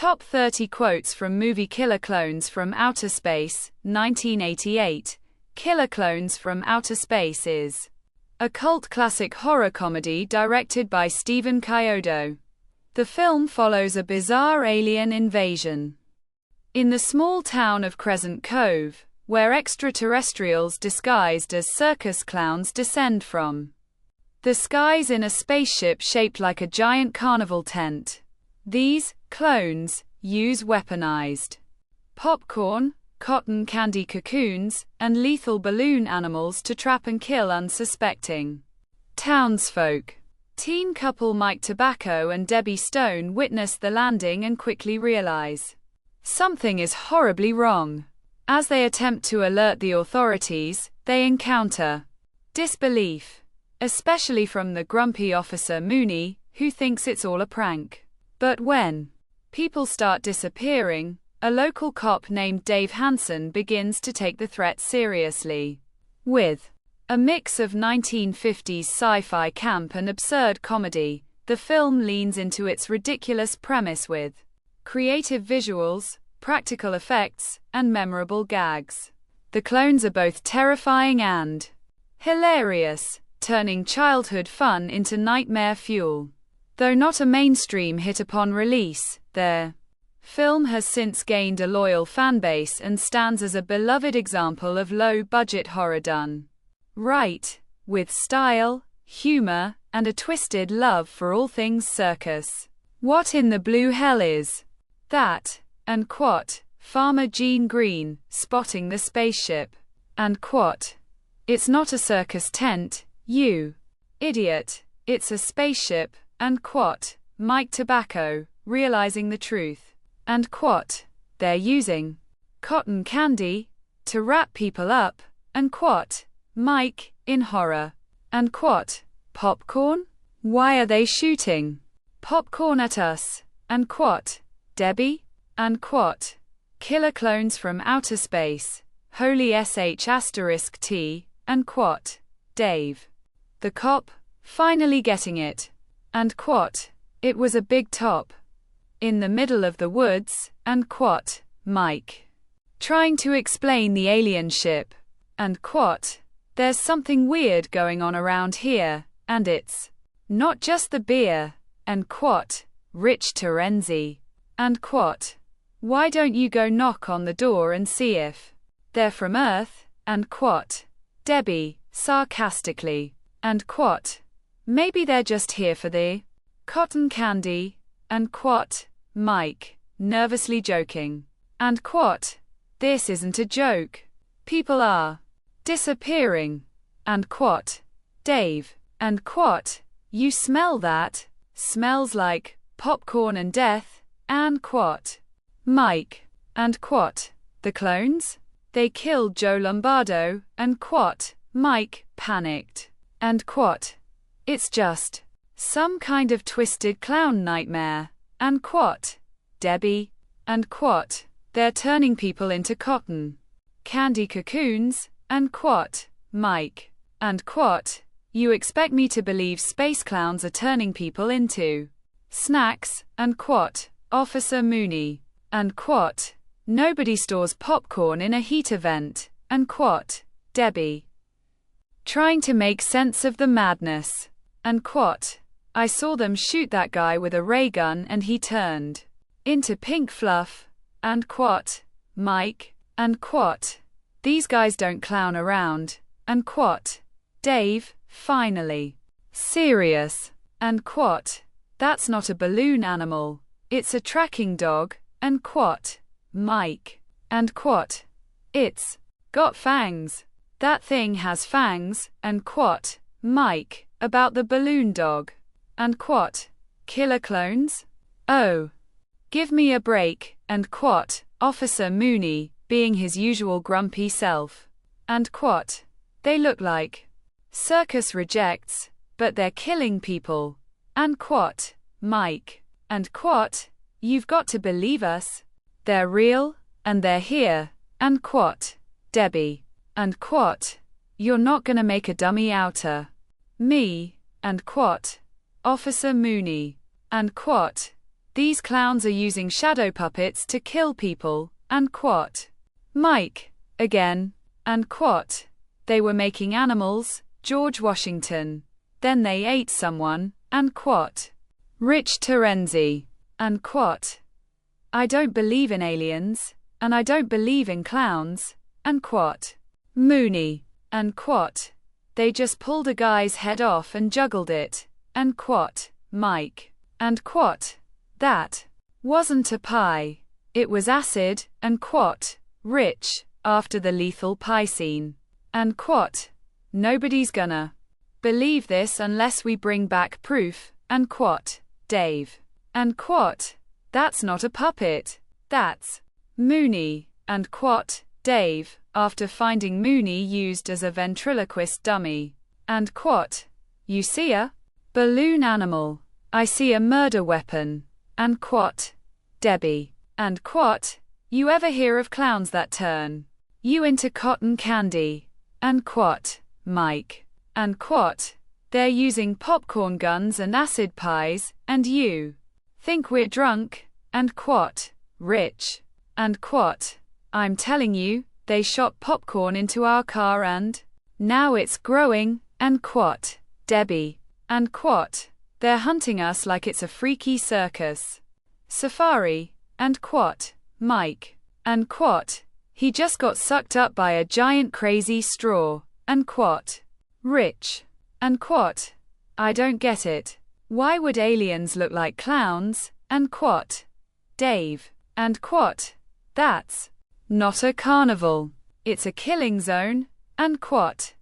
Top 30 quotes from Movie Killer Klowns from Outer Space, 1988. Killer Klowns from Outer Space is a cult classic horror comedy directed by Stephen Chiodo. The film follows a bizarre alien invasion in the small town of Crescent Cove, where extraterrestrials disguised as circus clowns descend from the skies in a spaceship shaped like a giant carnival tent. These clones use weaponized popcorn, cotton candy cocoons, and lethal balloon animals to trap and kill unsuspecting townsfolk. Teen couple Mike Tobacco and Debbie Stone witness the landing and quickly realize something is horribly wrong. As they attempt to alert the authorities, they encounter disbelief, especially from the grumpy Officer Mooney, who thinks it's all a prank. But when people start disappearing, a local cop named Dave Hansen begins to take the threat seriously. With a mix of 1950s sci-fi camp and absurd comedy, the film leans into its ridiculous premise with creative visuals, practical effects, and memorable gags. The clones are both terrifying and hilarious, turning childhood fun into nightmare fuel. Though not a mainstream hit upon release, their film has since gained a loyal fanbase and stands as a beloved example of low-budget horror done right, with style, humor, and a twisted love for all things circus. What in the blue hell is that? And quote, Farmer Gene Green, spotting the spaceship. And quote, it's not a circus tent, you idiot, it's a spaceship. And quote, Mike Tobacco, realizing the truth. And quote, they're using cotton candy to wrap people up. And quote, Mike, in horror. And quote, popcorn? Why are they shooting popcorn at us? And quote, Debbie? And quote, Killer Klowns from Outer Space, holy sh*t. And quote, Dave, the cop, finally getting it. And quote, it was a big top in the middle of the woods. And quote, Mike, trying to explain the alien ship. And quote, there's something weird going on around here, and it's not just the beer. And quote, Rich Terenzi. And quote, why don't you go knock on the door and see if they're from Earth? And quote, Debbie, sarcastically. And quote, maybe they're just here for the cotton candy. And quote, Mike, nervously joking. And quote, this isn't a joke. People are disappearing. And quote, Dave. And quote, you smell that? Smells like popcorn and death. And quote, Mike. And quote, the clones? They killed Joe Lombardo. And quote, Mike, panicked. And quote, it's just some kind of twisted clown nightmare. And quote, Debbie. And quote, they're turning people into cotton candy cocoons. And quote, Mike. And quote, you expect me to believe space clowns are turning people into snacks? And quote, Officer Mooney. And quote, nobody stores popcorn in a heater vent. And quote, Debbie, trying to make sense of the madness. And quote, I saw them shoot that guy with a ray gun and he turned into pink fluff. And quote, Mike. And quote, these guys don't clown around. And quote, Dave, finally serious. And quote, that's not a balloon animal, it's a tracking dog. And quote, Mike. And quote, it's got fangs. That thing has fangs. And quote, Mike, about the balloon dog. And quote, Killer Klowns? Oh, give me a break. And quote, Officer Mooney, being his usual grumpy self. And quote, they look like circus rejects, but they're killing people. And quote, Mike. And quote, you've got to believe us. They're real, and they're here. And quote, Debbie. And quote, you're not gonna make a dummy outer me. And quote, Officer Mooney. And quote, These clowns are using shadow puppets to kill people, and quote. Mike, again, and quote. They were making animals, George Washington. Then they ate someone, and quote. Rich Terenzi, and quote. I don't believe in aliens, and I don't believe in clowns, and quote. Mooney, and quote. They just pulled a guy's head off and juggled it, and quote. Mike, and quote. That wasn't a pie. It was acid, and quote. Rich, after the lethal pie scene, and quote. Nobody's gonna believe this unless we bring back proof, and quote. Dave, and quote. That's not a puppet. That's Mooney, and quote. Dave, after finding Mooney used as a ventriloquist dummy, and quote. You see a balloon animal. I see a murder weapon, and quote. Debbie, and quote. You ever hear of clowns that turn you into cotton candy, and quote. Mike, and quote. They're using popcorn guns and acid pies, and you think we're drunk, and quote. Rich, and quote. I'm telling you, they shot popcorn into our car and now it's growing, and quote. Debbie, and quote. They're hunting us like it's a freaky circus safari, and quote. Mike, and quote. He just got sucked up by a giant crazy straw, and quote. Rich, and quote. I don't get it. Why would aliens look like clowns, and quote. Dave, and quote. That's not a carnival. It's a killing zone, and quote.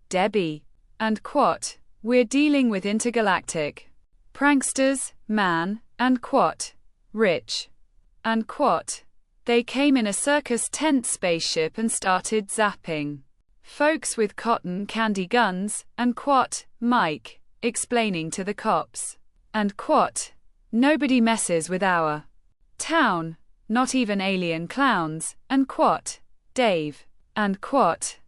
Debbie, and quote. We're dealing with intergalactic pranksters, man, and quote. Rich, and quote. They came in a circus tent spaceship and started zapping folks with cotton candy guns, and quote. Mike, explaining to the cops, and quote. Nobody messes with our town, not even alien clowns, and quote. Dave, and quote.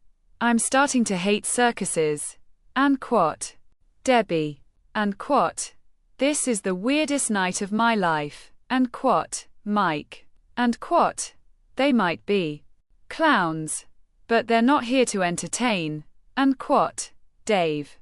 I'm starting to hate circuses, and quote. Debbie, and quote. This is the weirdest night of my life, and quote. Mike, and quote. They might be clowns, but they're not here to entertain, and quote. Dave,